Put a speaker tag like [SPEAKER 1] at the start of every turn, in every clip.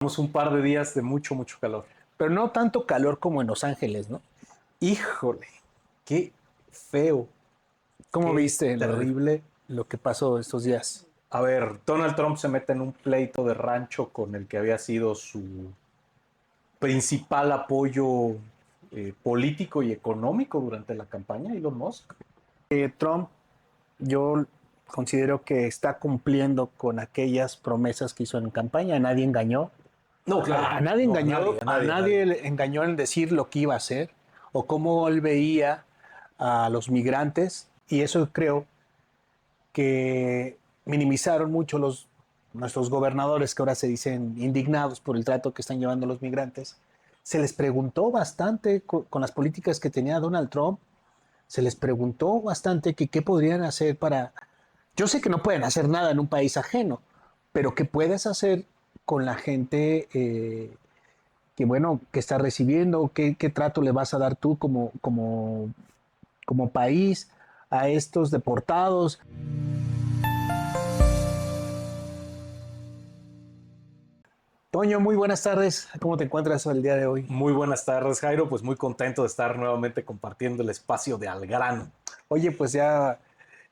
[SPEAKER 1] Tenemos un par de días de mucho, mucho calor.
[SPEAKER 2] Pero no tanto calor como en Los Ángeles, ¿no?
[SPEAKER 1] Híjole, qué feo,
[SPEAKER 2] ¿Cómo
[SPEAKER 1] qué
[SPEAKER 2] viste
[SPEAKER 1] terrible.
[SPEAKER 2] lo que pasó estos días?
[SPEAKER 1] A ver, Donald Trump se mete en un pleito de rancho con el que había sido su principal apoyo político y económico durante la campaña, Elon Musk.
[SPEAKER 2] Trump, yo considero que está cumpliendo con aquellas promesas que hizo en campaña. Nadie engañó.
[SPEAKER 1] No, claro,
[SPEAKER 2] A nadie
[SPEAKER 1] no, a
[SPEAKER 2] engañó,
[SPEAKER 1] nadie, a
[SPEAKER 2] a
[SPEAKER 1] nadie, a nadie.
[SPEAKER 2] nadie le engañó en decir lo que iba a hacer o cómo él veía a los migrantes. Y eso creo que minimizaron mucho nuestros gobernadores que ahora se dicen indignados por el trato que están llevando los migrantes. Se les preguntó bastante con las políticas que tenía Donald Trump, se les preguntó bastante que qué podrían hacer para... Yo sé que no pueden hacer nada en un país ajeno, pero qué puedes hacer con la gente que, bueno, que está recibiendo, qué trato le vas a dar tú como país a estos deportados. Toño, muy buenas tardes. ¿Cómo te encuentras el día de hoy?
[SPEAKER 1] Muy buenas tardes, Jairo. Pues muy contento de estar nuevamente compartiendo el espacio de Al Grano.
[SPEAKER 2] Oye, pues ya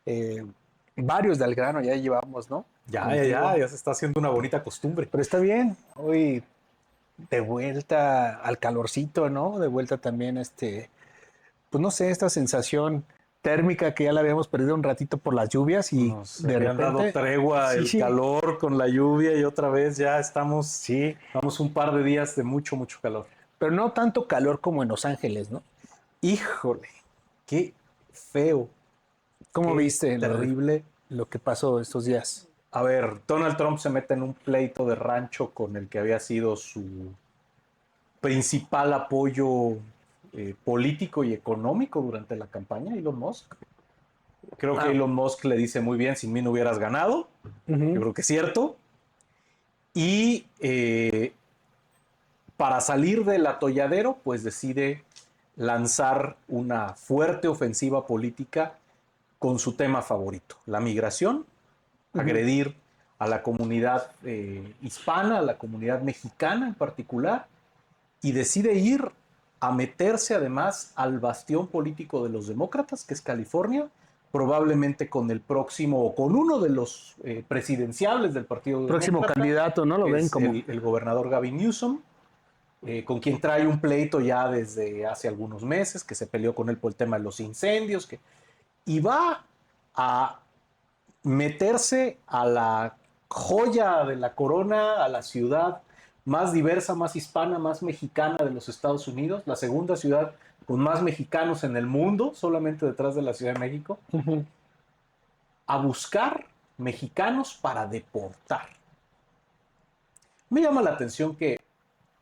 [SPEAKER 2] eh, varios del grano ya llevamos, ¿no? Contigo.
[SPEAKER 1] Ya se está haciendo una bonita costumbre.
[SPEAKER 2] Pero está bien. Hoy de vuelta al calorcito, ¿no? De vuelta también pues no sé, esta sensación térmica que ya la habíamos perdido un ratito por las lluvias y
[SPEAKER 1] Nos
[SPEAKER 2] de
[SPEAKER 1] habían dado
[SPEAKER 2] repente,
[SPEAKER 1] tregua
[SPEAKER 2] sí,
[SPEAKER 1] el
[SPEAKER 2] sí,
[SPEAKER 1] calor con la lluvia y otra vez ya estamos,
[SPEAKER 2] sí,
[SPEAKER 1] vamos un par de días de mucho, mucho calor.
[SPEAKER 2] pero no tanto calor como en Los Ángeles, ¿no?
[SPEAKER 1] Híjole, qué feo,
[SPEAKER 2] ¿Cómo
[SPEAKER 1] qué
[SPEAKER 2] viste
[SPEAKER 1] terrible.
[SPEAKER 2] lo que pasó estos días?
[SPEAKER 1] A ver, Donald Trump se mete en un pleito de rancho con el que había sido su principal apoyo político y económico durante la campaña, Elon Musk. Creo que
[SPEAKER 2] Ah,
[SPEAKER 1] Elon Musk le dice muy bien, sin mí no hubieras ganado. Yo
[SPEAKER 2] ujú.
[SPEAKER 1] creo que es cierto. Y para salir del atolladero, pues decide lanzar una fuerte ofensiva política con su tema favorito, la migración,
[SPEAKER 2] Uh-huh.
[SPEAKER 1] agredir a la comunidad hispana, a la comunidad mexicana en particular, y decide ir a meterse además al bastión político de los demócratas, que es California, probablemente con el próximo o con uno de los presidenciables del Partido
[SPEAKER 2] Próximo
[SPEAKER 1] Demócrata,
[SPEAKER 2] candidato, ¿no? Lo
[SPEAKER 1] que
[SPEAKER 2] ven
[SPEAKER 1] es
[SPEAKER 2] como.
[SPEAKER 1] el gobernador Gavin Newsom, con quien trae un pleito ya desde hace algunos meses, que se peleó con él por el tema de los incendios, y va a meterse a la joya de la corona, a la ciudad más diversa, más hispana, más mexicana de los Estados Unidos, la segunda ciudad con más mexicanos en el mundo, solamente detrás de la Ciudad de México,
[SPEAKER 2] Uh-huh.
[SPEAKER 1] a buscar mexicanos para deportar. Me llama la atención que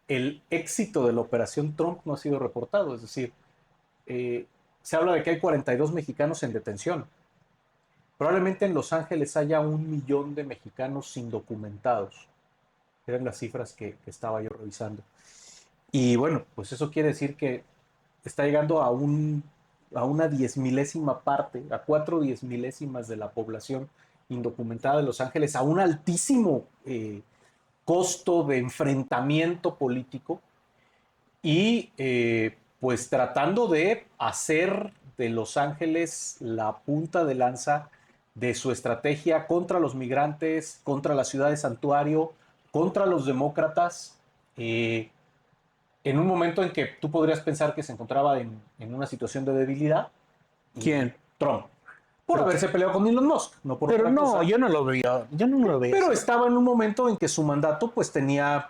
[SPEAKER 1] el éxito de la operación Trump no ha sido reportado, es decir, eh, se habla de que hay 42 mexicanos en detención. Probablemente en Los Ángeles haya 1 millón de mexicanos indocumentados. Eran las cifras que estaba yo revisando. Y bueno, pues eso quiere decir que está llegando a una 10 milésima parte, a 4 10 milésimas de la población indocumentada de Los Ángeles, a un altísimo costo de enfrentamiento político y pues tratando de hacer de Los Ángeles la punta de lanza de su estrategia contra los migrantes, contra la ciudad de santuario, contra los demócratas, eh, en un momento en que tú podrías pensar que se encontraba en una situación de debilidad, y
[SPEAKER 2] ¿Quién?
[SPEAKER 1] Trump, por
[SPEAKER 2] Pero,
[SPEAKER 1] haberse peleado con Elon Musk, no por
[SPEAKER 2] pero
[SPEAKER 1] otra
[SPEAKER 2] no,
[SPEAKER 1] cosa,
[SPEAKER 2] yo no lo veía
[SPEAKER 1] pero
[SPEAKER 2] así.
[SPEAKER 1] estaba en un momento en que su mandato pues tenía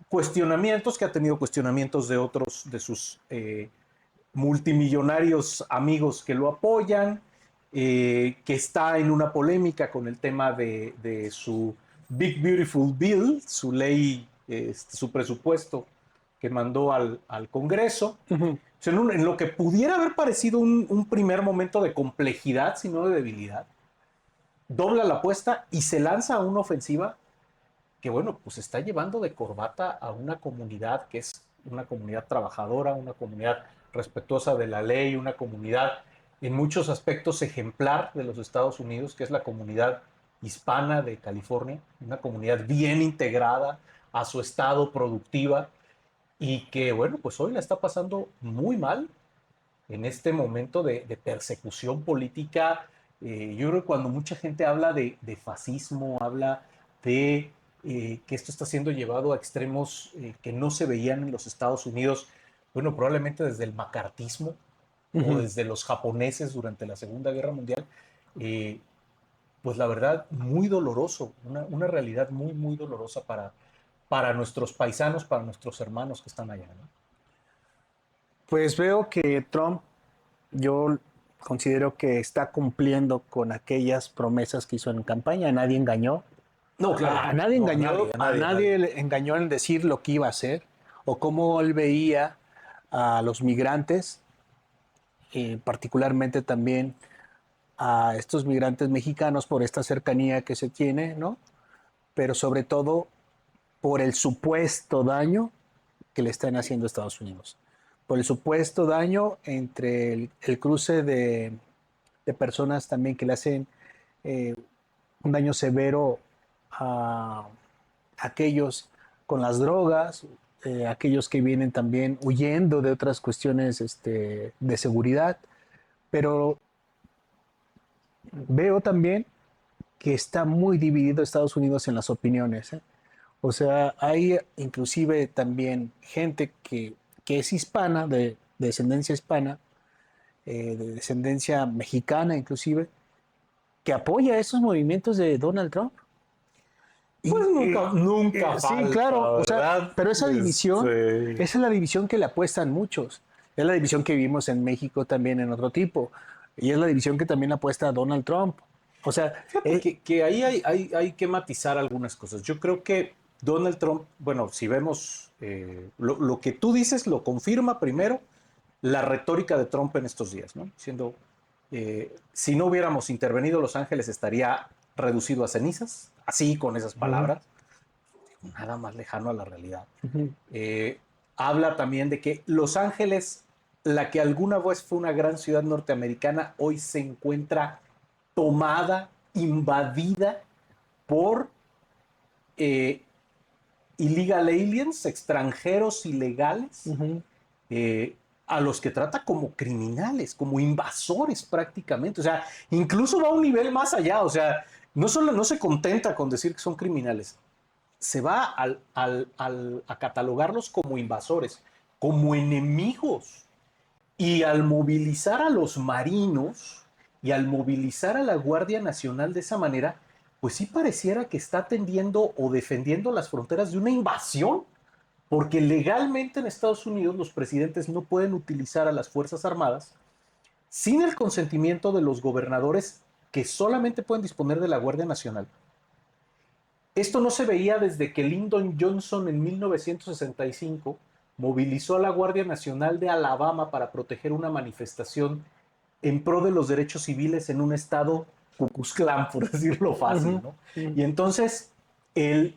[SPEAKER 1] cuestionamientos, que ha tenido cuestionamientos de otros de sus multimillonarios amigos que lo apoyan, que está en una polémica con el tema de su Big Beautiful Bill, su ley, su presupuesto que mandó al Congreso.
[SPEAKER 2] Uh-huh.
[SPEAKER 1] O sea, en lo que pudiera haber parecido un primer momento de complejidad, sino de debilidad, dobla la apuesta y se lanza a una ofensiva que, bueno, pues está llevando de corbata a una comunidad que es una comunidad trabajadora, una comunidad respetuosa de la ley, una comunidad en muchos aspectos ejemplar de los Estados Unidos, que es la comunidad hispana de California, una comunidad bien integrada a su estado productiva y que, bueno, pues hoy la está pasando muy mal en este momento de persecución política. Yo creo que cuando mucha gente habla de fascismo, habla de que esto está siendo llevado a extremos que no se veían en los Estados Unidos, bueno, probablemente desde el macartismo o desde los japoneses durante la Segunda Guerra Mundial, eh, pues la verdad, muy doloroso, una realidad muy, muy dolorosa para nuestros paisanos, para nuestros hermanos que están allá, ¿no?
[SPEAKER 2] Pues veo que Trump, yo considero que está cumpliendo con aquellas promesas que hizo en campaña. Nadie engañó.
[SPEAKER 1] No, claro que
[SPEAKER 2] A
[SPEAKER 1] no.
[SPEAKER 2] nadie
[SPEAKER 1] No,
[SPEAKER 2] engañó,
[SPEAKER 1] a
[SPEAKER 2] a
[SPEAKER 1] nadie, a nadie.
[SPEAKER 2] nadie le engañó en decir lo que iba a hacer o cómo él veía a los migrantes, particularmente también a estos migrantes mexicanos por esta cercanía que se tiene, ¿no? Pero sobre todo por el supuesto daño que le están haciendo a Estados Unidos, por el supuesto daño entre el cruce de personas también que le hacen eh, un daño severo a aquellos con las drogas, aquellos que vienen también huyendo de otras cuestiones de seguridad, pero veo también que está muy dividido Estados Unidos en las opiniones. ¿Eh? O sea, hay inclusive también gente que es hispana, de descendencia hispana, de descendencia mexicana inclusive, que apoya esos movimientos de Donald Trump.
[SPEAKER 1] Pues
[SPEAKER 2] Y,
[SPEAKER 1] nunca
[SPEAKER 2] sí,
[SPEAKER 1] falta,
[SPEAKER 2] claro, o sea,
[SPEAKER 1] ¿verdad?
[SPEAKER 2] pero esa es la división que le apuestan muchos. Es la división que vimos en México también en otro tipo. Y es la división que también apuesta a Donald Trump. O sea,
[SPEAKER 1] Fíjate que ahí hay que matizar algunas cosas. Yo creo que Donald Trump, bueno, si vemos lo que tú dices, lo confirma primero la retórica de Trump en estos días, ¿no? Diciendo, si no hubiéramos intervenido, Los Ángeles estaría reducido a cenizas, así con esas
[SPEAKER 2] uh-huh,
[SPEAKER 1] palabras, nada más lejano a la realidad.
[SPEAKER 2] uh-huh,
[SPEAKER 1] Eh, Habla también de que Los Ángeles, la que alguna vez fue una gran ciudad norteamericana, hoy se encuentra tomada, invadida por eh, illegal aliens, extranjeros ilegales,
[SPEAKER 2] uh-huh.
[SPEAKER 1] a los que trata como criminales, como invasores prácticamente. O sea, incluso va a un nivel más allá. O sea, no solo no se contenta con decir que son criminales, se va a catalogarlos como invasores, como enemigos. Y al movilizar a los marinos y al movilizar a la Guardia Nacional de esa manera, pues sí pareciera que está atendiendo o defendiendo las fronteras de una invasión, porque legalmente en Estados Unidos los presidentes no pueden utilizar a las Fuerzas Armadas sin el consentimiento de los gobernadores que solamente pueden disponer de la Guardia Nacional. Esto no se veía desde que Lyndon Johnson en 1965 movilizó a la Guardia Nacional de Alabama para proteger una manifestación en pro de los derechos civiles en un estado Ku Klux Klan, por decirlo fácil,
[SPEAKER 2] Uh-huh,
[SPEAKER 1] ¿no?
[SPEAKER 2] uh-huh.
[SPEAKER 1] Y entonces el,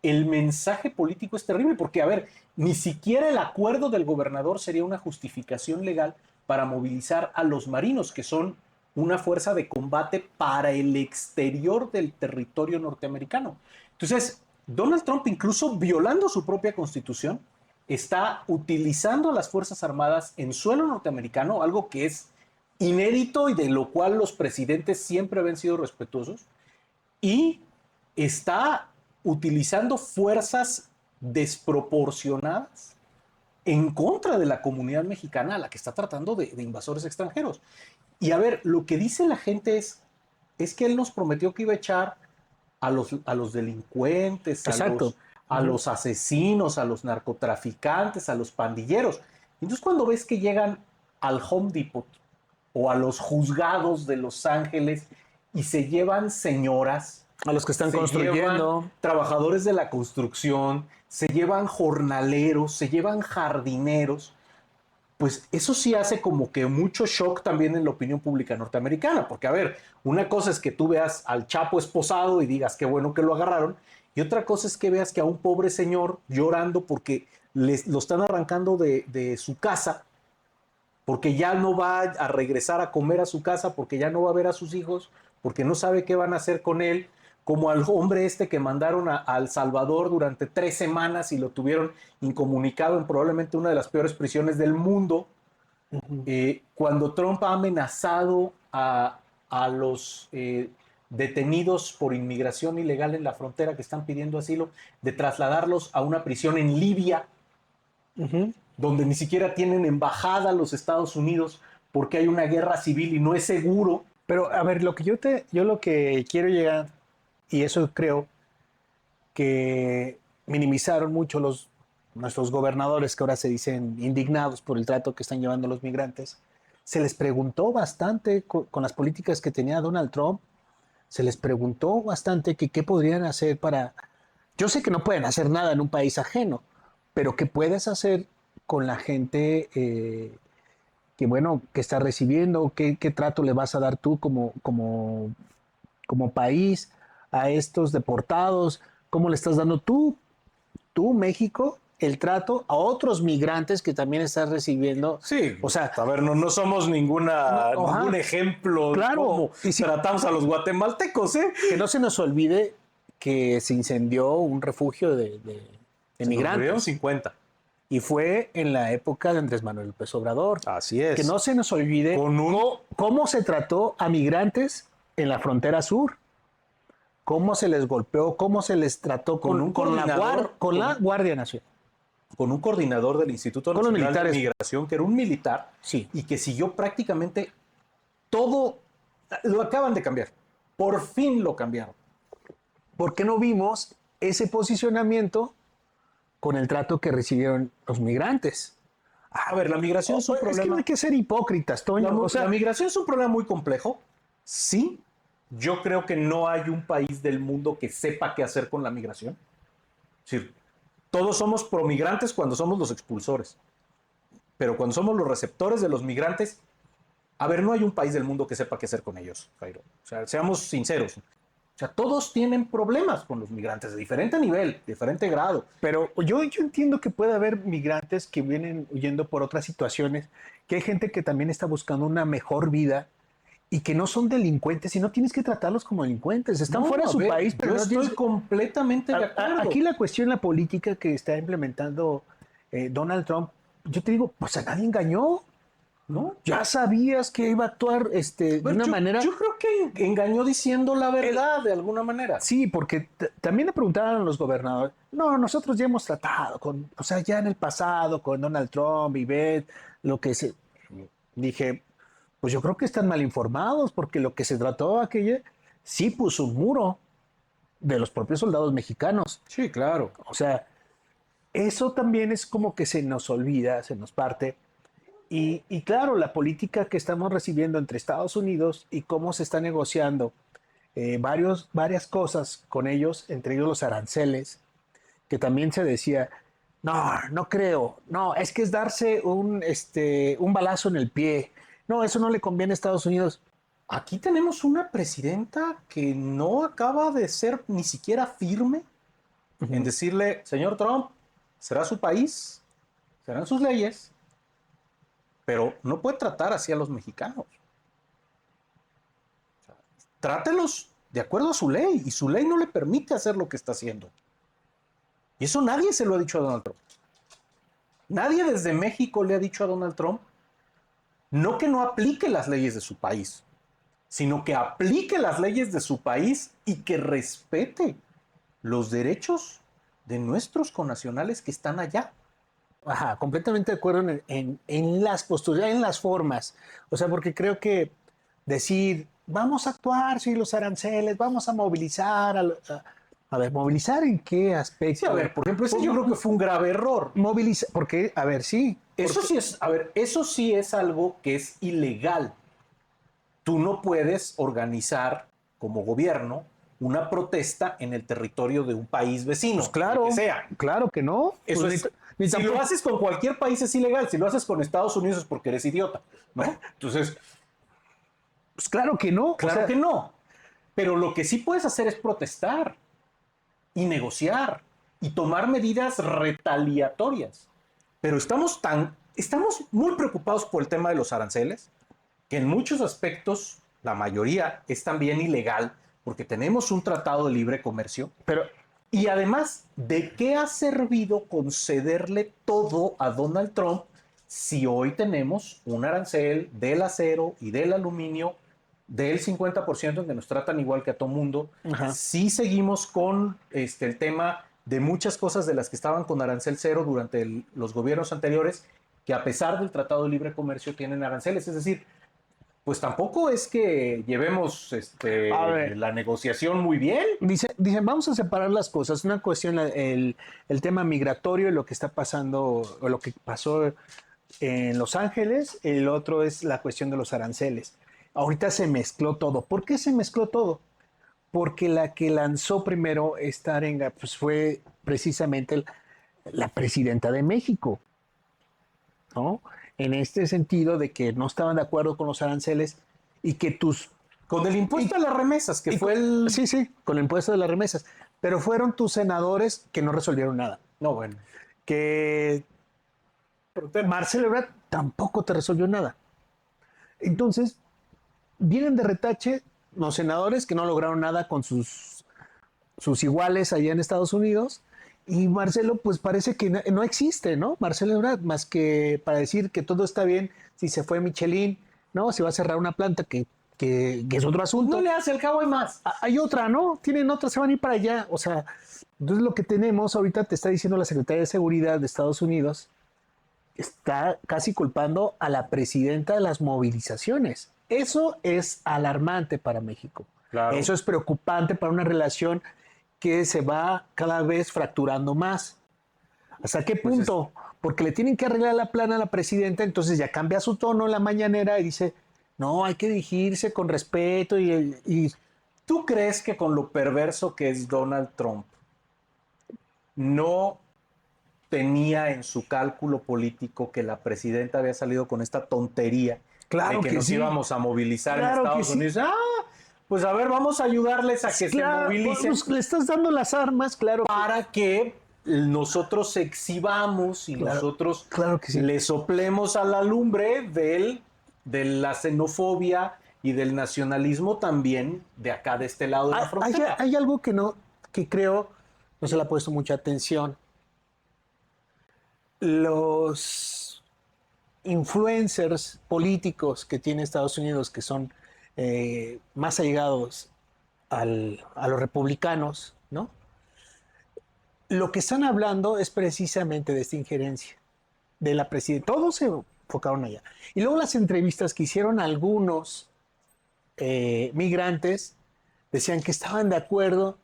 [SPEAKER 1] el mensaje político es terrible porque, a ver, ni siquiera el acuerdo del gobernador sería una justificación legal para movilizar a los marinos, que son una fuerza de combate para el exterior del territorio norteamericano. Entonces, Donald Trump, incluso violando su propia constitución, está utilizando a las Fuerzas Armadas en suelo norteamericano, algo que es inédito y de lo cual los presidentes siempre habían sido respetuosos, y está utilizando fuerzas desproporcionadas en contra de la comunidad mexicana a la que está tratando de invasores extranjeros. Y a ver, lo que dice la gente es que él nos prometió que iba a echar a los delincuentes,
[SPEAKER 2] Exacto.
[SPEAKER 1] a
[SPEAKER 2] Uh-huh.
[SPEAKER 1] los asesinos, a los narcotraficantes, a los pandilleros. Entonces cuando ves que llegan al Home Depot o a los juzgados de Los Ángeles y se llevan señoras,
[SPEAKER 2] A los que están
[SPEAKER 1] se llevan
[SPEAKER 2] construyendo.
[SPEAKER 1] trabajadores de la construcción, se llevan jornaleros, se llevan jardineros, pues eso sí hace como que mucho shock también en la opinión pública norteamericana, porque a ver, una cosa es que tú veas al Chapo esposado y digas qué bueno que lo agarraron, y otra cosa es que veas que a un pobre señor llorando porque lo están arrancando de su casa, porque ya no va a regresar a comer a su casa, porque ya no va a ver a sus hijos, porque no sabe qué van a hacer con él, como al hombre este que mandaron a El Salvador durante 3 semanas y lo tuvieron incomunicado en probablemente una de las peores prisiones del mundo. Cuando Trump ha amenazado a los detenidos por inmigración ilegal en la frontera que están pidiendo asilo, de trasladarlos a una prisión en Libia, donde ni siquiera tienen embajada los Estados Unidos porque hay una guerra civil y no es seguro.
[SPEAKER 2] Pero a ver, yo lo que quiero llegar, y eso creo que minimizaron mucho nuestros gobernadores, que ahora se dicen indignados por el trato que están llevando los migrantes. Se les preguntó bastante con las políticas que tenía Donald Trump, se les preguntó bastante que qué podrían hacer para... Yo sé que no pueden hacer nada en un país ajeno, pero ¿qué puedes hacer con la gente que, bueno, que está recibiendo? ¿Qué trato le vas a dar tú como país a estos deportados? ¿Cómo le estás dando tú, México, el trato a otros migrantes que también estás recibiendo?
[SPEAKER 1] Sí,
[SPEAKER 2] O sea,
[SPEAKER 1] a ver, no somos ningún ejemplo
[SPEAKER 2] claro,
[SPEAKER 1] de cómo tratamos a los guatemaltecos, ¿eh?
[SPEAKER 2] que no se nos olvide que se incendió un refugio de migrantes.
[SPEAKER 1] 50.
[SPEAKER 2] Y fue en la época de Andrés Manuel López Obrador.
[SPEAKER 1] Así es.
[SPEAKER 2] Que no se nos olvide cómo se trató a migrantes en la frontera sur. Cómo se les golpeó, cómo se les trató con la Guardia Nacional.
[SPEAKER 1] Con un coordinador del Instituto Nacional de Migración, que era un militar,
[SPEAKER 2] sí,
[SPEAKER 1] y que siguió prácticamente todo. Lo acaban de cambiar. Por fin lo cambiaron.
[SPEAKER 2] ¿Por qué no vimos ese posicionamiento con el trato que recibieron los migrantes?
[SPEAKER 1] A ver, la migración es un problema.
[SPEAKER 2] Es que no hay que ser hipócritas, Toño.
[SPEAKER 1] La migración es un problema muy complejo. Sí, yo creo que no hay un país del mundo que sepa qué hacer con la migración. Es decir, todos somos promigrantes cuando somos los expulsores. Pero cuando somos los receptores de los migrantes, a ver, no hay un país del mundo que sepa qué hacer con ellos, Jairo. O sea, seamos sinceros. O sea, todos tienen problemas con los migrantes de diferente nivel, diferente grado.
[SPEAKER 2] Pero yo entiendo que puede haber migrantes que vienen huyendo por otras situaciones, que hay gente que también está buscando una mejor vida y que no son delincuentes y no tienes que tratarlos como delincuentes. Están fuera de su país, pero
[SPEAKER 1] yo estoy completamente de acuerdo.
[SPEAKER 2] Aquí la cuestión, la política que está implementando Donald Trump, yo te digo, pues a nadie engañó. ¿No? Ya sabías que iba a actuar de una manera...
[SPEAKER 1] Yo creo que engañó diciendo la verdad de alguna manera.
[SPEAKER 2] Sí, porque también le preguntaban a los gobernadores, no, nosotros ya hemos tratado o sea, ya en el pasado con Donald Trump y Beth, lo que se... Dije, pues yo creo que están mal informados, porque lo que se trató aquella sí puso un muro de los propios soldados mexicanos.
[SPEAKER 1] Sí, claro.
[SPEAKER 2] O sea, eso también es como que se nos olvida, se nos parte. Y claro, la política que estamos recibiendo entre Estados Unidos y cómo se está negociando varias cosas con ellos, entre ellos los aranceles, que también se decía, no creo, no, es que es darse un balazo en el pie, no, eso no le conviene a Estados Unidos.
[SPEAKER 1] Aquí tenemos una presidenta que no acaba de ser ni siquiera firme en decirle, señor Trump, será su país, serán sus leyes, pero no puede tratar así a los mexicanos. O sea, trátelos de acuerdo a su ley, y su ley no le permite hacer lo que está haciendo. Y eso nadie se lo ha dicho a Donald Trump. Nadie desde México le ha dicho a Donald Trump no que no aplique las leyes de su país, sino que aplique las leyes de su país y que respete los derechos de nuestros connacionales que están allá.
[SPEAKER 2] Ajá, completamente de acuerdo en las posturas, en las formas. O sea, porque creo que decir, vamos a actuar, sí, los aranceles, vamos a movilizar. A ver, ¿movilizar en qué aspecto?
[SPEAKER 1] Sí, a ver, por ejemplo, ese yo creo que fue un grave error.
[SPEAKER 2] Movilizar, porque, a ver, sí.
[SPEAKER 1] Eso sí es, a ver, eso sí es algo que es ilegal. Tú no puedes organizar como gobierno una protesta en el territorio de un país vecino.
[SPEAKER 2] Pues claro,
[SPEAKER 1] que sea.
[SPEAKER 2] Claro que no.
[SPEAKER 1] Eso
[SPEAKER 2] pues
[SPEAKER 1] es, si lo haces con cualquier país es ilegal. Si lo haces con Estados Unidos es porque eres idiota, ¿no? Entonces,
[SPEAKER 2] pues claro que no.
[SPEAKER 1] Claro que no. Pero lo que sí puedes hacer es protestar y negociar y tomar medidas retaliatorias. Pero estamos muy preocupados por el tema de los aranceles, que en muchos aspectos, la mayoría, es también ilegal, porque tenemos un tratado de libre comercio.
[SPEAKER 2] Pero
[SPEAKER 1] Y además, ¿de qué ha servido concederle todo a Donald Trump si hoy tenemos un arancel del acero y del aluminio del 50% en que nos tratan igual que a todo mundo?
[SPEAKER 2] Ajá.
[SPEAKER 1] Sí seguimos con el tema de muchas cosas de las que estaban con arancel cero durante los gobiernos anteriores, que a pesar del Tratado de Libre Comercio tienen aranceles. Es decir, pues tampoco es que llevemos
[SPEAKER 2] A ver.
[SPEAKER 1] la negociación muy bien.
[SPEAKER 2] Dicen, vamos a separar las cosas. Una cuestión, el tema migratorio, lo que está pasando, o lo que pasó en Los Ángeles, el otro es la cuestión de los aranceles. Ahorita se mezcló todo. ¿Por qué se mezcló todo? Porque la que lanzó primero esta arenga pues fue precisamente la presidenta de México, ¿no? En este sentido de que no estaban de acuerdo con los aranceles y que tus...
[SPEAKER 1] Con el impuesto a las remesas, que fue el...
[SPEAKER 2] Sí, sí, con el impuesto de las remesas. Pero fueron tus senadores que no resolvieron nada.
[SPEAKER 1] No, bueno.
[SPEAKER 2] Que Marcelo Ebrard tampoco te resolvió nada. Entonces, vienen de retache los senadores que no lograron nada con sus iguales allá en Estados Unidos. Y Marcelo, pues parece que no existe, ¿no? Marcelo Ebrard, más que para decir que todo está bien si se fue Michelin, ¿no? Si va a cerrar una planta que es otro asunto.
[SPEAKER 1] No le hace, al cabo hay más.
[SPEAKER 2] Hay otra, ¿no? Tienen otra, se van a ir para allá. O sea, entonces lo que tenemos ahorita, te está diciendo la Secretaría de Seguridad de Estados Unidos, está casi culpando a la presidenta de las movilizaciones. Eso es alarmante para México.
[SPEAKER 1] Claro.
[SPEAKER 2] Eso es preocupante para una relación que se va cada vez fracturando más. ¿Hasta qué punto? Porque le tienen que arreglar la plana a la presidenta, entonces ya cambia su tono en la mañanera y dice, no, hay que dirigirse con respeto y
[SPEAKER 1] ¿Tú crees que con lo perverso que es Donald Trump no tenía en su cálculo político que la presidenta había salido con esta tontería
[SPEAKER 2] Claro
[SPEAKER 1] de que
[SPEAKER 2] que
[SPEAKER 1] nos
[SPEAKER 2] sí.
[SPEAKER 1] íbamos a movilizar
[SPEAKER 2] Claro
[SPEAKER 1] en
[SPEAKER 2] que
[SPEAKER 1] Estados
[SPEAKER 2] sí.
[SPEAKER 1] Unidos? Pues a ver, vamos a ayudarles a que
[SPEAKER 2] claro,
[SPEAKER 1] se movilicen
[SPEAKER 2] pues, le estás dando las armas, claro.
[SPEAKER 1] para que nosotros exhibamos y
[SPEAKER 2] Claro,
[SPEAKER 1] nosotros
[SPEAKER 2] claro que sí.
[SPEAKER 1] le soplemos a la lumbre de la xenofobia y del nacionalismo también de acá, de este lado de la frontera.
[SPEAKER 2] Hay algo que creo no se le ha puesto mucha atención. Los influencers políticos que tiene Estados Unidos, que son más allegados a los republicanos, ¿no? Lo que están hablando es precisamente de esta injerencia de la presidenta. Todos se enfocaron allá. Y luego las entrevistas que hicieron algunos migrantes decían que estaban de acuerdo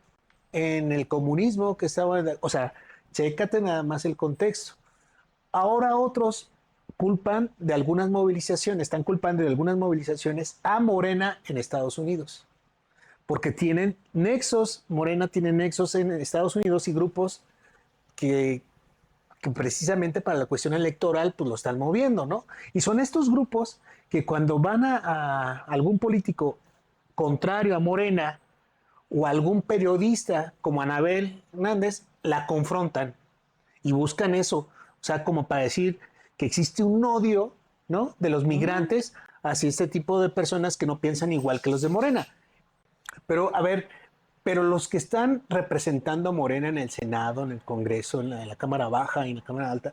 [SPEAKER 2] en el comunismo, que estaban, o sea, chécate nada más el contexto. Ahora otros culpan de algunas movilizaciones, están culpando de algunas movilizaciones a Morena en Estados Unidos, porque tienen nexos, Morena tiene nexos en Estados Unidos y grupos que precisamente para la cuestión electoral pues lo están moviendo, ¿no? Y son estos grupos que cuando van a algún político contrario a Morena o algún periodista como Anabel Hernández, la confrontan y buscan eso, o sea, como para decir que existe un odio, ¿no?, de los migrantes hacia este tipo de personas que no piensan igual que los de Morena. Pero, a ver, pero los que están representando a Morena en el Senado, en el Congreso, en la Cámara Baja y en la Cámara Alta,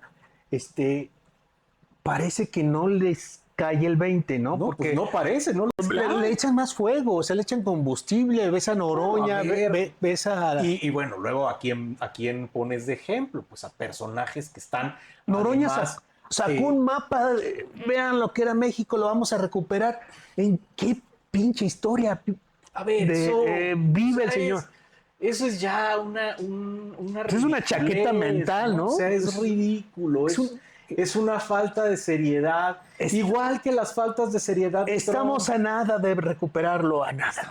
[SPEAKER 2] parece que no les cae el 20, ¿no?
[SPEAKER 1] No,
[SPEAKER 2] porque
[SPEAKER 1] pues no parece, no les
[SPEAKER 2] le echan más fuego, o sea, le echan combustible, ves a Noroña, ves a...
[SPEAKER 1] Y bueno, luego ¿a quién pones de ejemplo? Pues a personajes que están...
[SPEAKER 2] Noroña
[SPEAKER 1] además,
[SPEAKER 2] sacó un mapa, vean lo que era México, lo vamos a recuperar. ¿En qué pinche historia
[SPEAKER 1] a ver,
[SPEAKER 2] vive el señor?
[SPEAKER 1] Eso es ya una
[SPEAKER 2] Es una chaqueta mental, ¿no?
[SPEAKER 1] O sea, es ridículo, es una falta de seriedad, igual que las faltas de seriedad.
[SPEAKER 2] Estamos a nada de recuperarlo, a nada.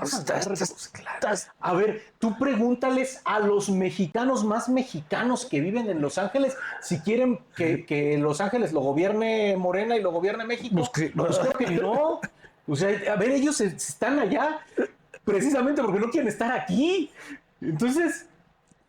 [SPEAKER 1] A ver, tú pregúntales a los mexicanos más mexicanos que viven en Los Ángeles si quieren que Los Ángeles lo gobierne Morena y lo gobierne México. Pues creo que no. O sea, a ver, ellos están allá precisamente porque no quieren estar aquí. Entonces,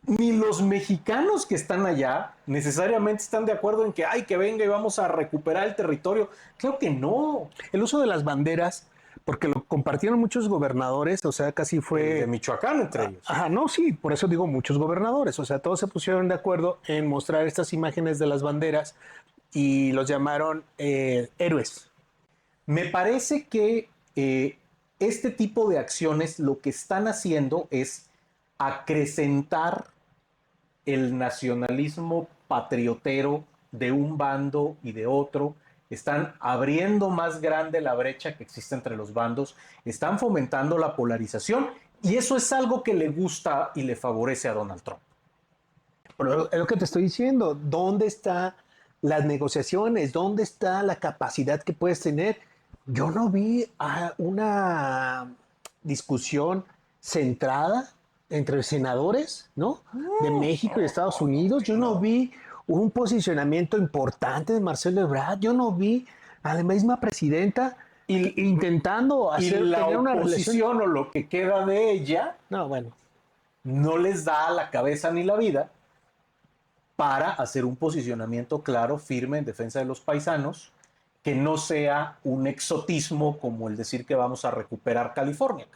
[SPEAKER 1] ni los mexicanos que están allá necesariamente están de acuerdo en que que venga y vamos a recuperar el territorio. Claro que no.
[SPEAKER 2] El uso de las banderas porque lo compartieron muchos gobernadores, o sea, casi
[SPEAKER 1] De
[SPEAKER 2] fue...
[SPEAKER 1] Michoacán entre ellos.
[SPEAKER 2] Ajá, no, sí, por eso digo muchos gobernadores, o sea, todos se pusieron de acuerdo en mostrar estas imágenes de las banderas y los llamaron héroes.
[SPEAKER 1] Me parece que este tipo de acciones lo que están haciendo es acrecentar el nacionalismo patriotero de un bando y de otro, están abriendo más grande la brecha que existe entre los bandos, están fomentando la polarización y eso es algo que le gusta y le favorece a Donald Trump.
[SPEAKER 2] Pero es lo que te estoy diciendo, ¿dónde están las negociaciones? ¿Dónde está la capacidad que puedes tener? Yo no vi una discusión centrada entre senadores, ¿no? De México y Estados Unidos. Yo no vi un posicionamiento importante de Marcelo Ebrard. Yo no vi a la misma presidenta intentando
[SPEAKER 1] Y
[SPEAKER 2] hacer
[SPEAKER 1] la
[SPEAKER 2] tener una relación.
[SPEAKER 1] oposición o lo que queda de ella
[SPEAKER 2] No, bueno.
[SPEAKER 1] no les da la cabeza ni la vida para hacer un posicionamiento claro, firme en defensa de los paisanos, que no sea un exotismo como el decir que vamos a recuperar California.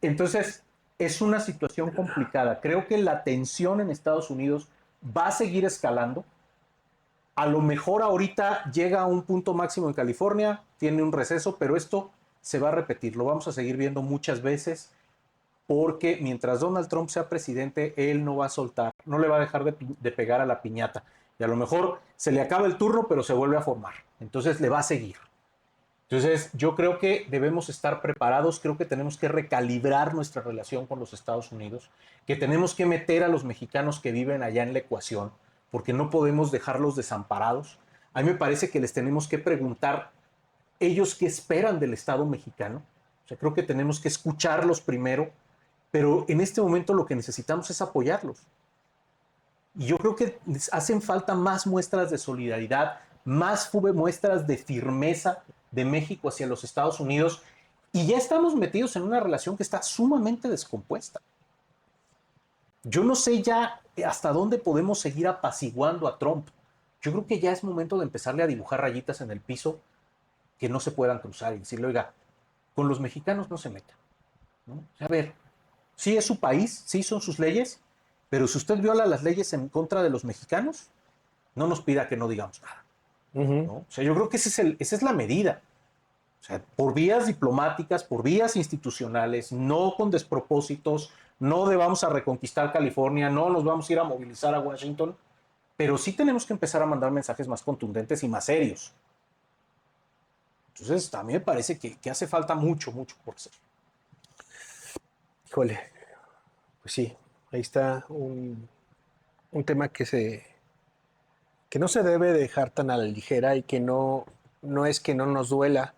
[SPEAKER 1] Entonces, es una situación complicada. Creo que la tensión en Estados Unidos va a seguir escalando. A lo mejor ahorita llega a un punto máximo en California, tiene un receso, pero esto se va a repetir. Lo vamos a seguir viendo muchas veces porque mientras Donald Trump sea presidente, él no va a soltar, no le va a dejar de pegar a la piñata. Y a lo mejor se le acaba el turno, pero se vuelve a formar. Entonces le va a seguir. Entonces yo creo que debemos estar preparados, creo que tenemos que recalibrar nuestra relación con los Estados Unidos, que tenemos que meter a los mexicanos que viven allá en la ecuación, porque no podemos dejarlos desamparados. A mí me parece que les tenemos que preguntar ellos qué esperan del Estado mexicano. O sea, creo que tenemos que escucharlos primero, pero en este momento lo que necesitamos es apoyarlos. Y yo creo que hacen falta más muestras de solidaridad, más muestras de firmeza de México hacia los Estados Unidos. Y ya estamos metidos en una relación que está sumamente descompuesta. Yo no sé ya hasta dónde podemos seguir apaciguando a Trump. Yo creo que ya es momento de empezarle a dibujar rayitas en el piso que no se puedan cruzar y decirle, oiga, con los mexicanos no se meta, ¿no? A ver, sí es su país, sí son sus leyes, pero si usted viola las leyes en contra de los mexicanos, no nos pida que no digamos nada, ¿no? O sea, yo creo que esa es la medida. O sea, por vías diplomáticas, por vías institucionales, no con despropósitos, no de vamos a reconquistar California, no nos vamos a ir a movilizar a Washington, pero sí tenemos que empezar a mandar mensajes más contundentes y más serios. Entonces, a mí me parece que hace falta mucho, mucho por hacer.
[SPEAKER 2] Híjole, pues sí, ahí está un tema que no se debe dejar tan a la ligera y que no es que no nos duela.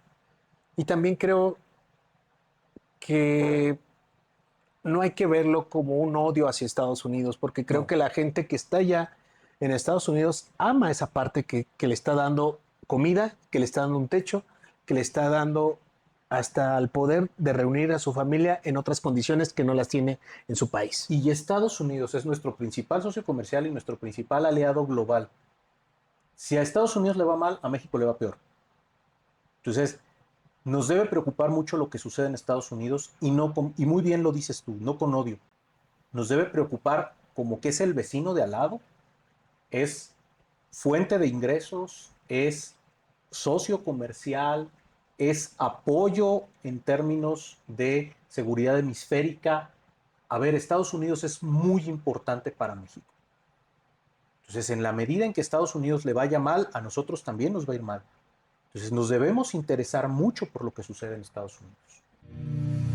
[SPEAKER 2] Y también creo que no hay que verlo como un odio hacia Estados Unidos, porque creo
[SPEAKER 1] No.
[SPEAKER 2] que la gente que está allá en Estados Unidos ama esa parte que le está dando comida, que le está dando un techo, que le está dando hasta el poder de reunir a su familia en otras condiciones que no las tiene en su país.
[SPEAKER 1] Y Estados Unidos es nuestro principal socio comercial y nuestro principal aliado global. Si a Estados Unidos le va mal, a México le va peor. Entonces, nos debe preocupar mucho lo que sucede en Estados Unidos y muy bien lo dices tú, no con odio. Nos debe preocupar como que es el vecino de al lado, es fuente de ingresos, es socio comercial, es apoyo en términos de seguridad hemisférica. A ver, Estados Unidos es muy importante para México. Entonces, en la medida en que Estados Unidos le vaya mal, a nosotros también nos va a ir mal. Entonces, nos debemos interesar mucho por lo que sucede en Estados Unidos.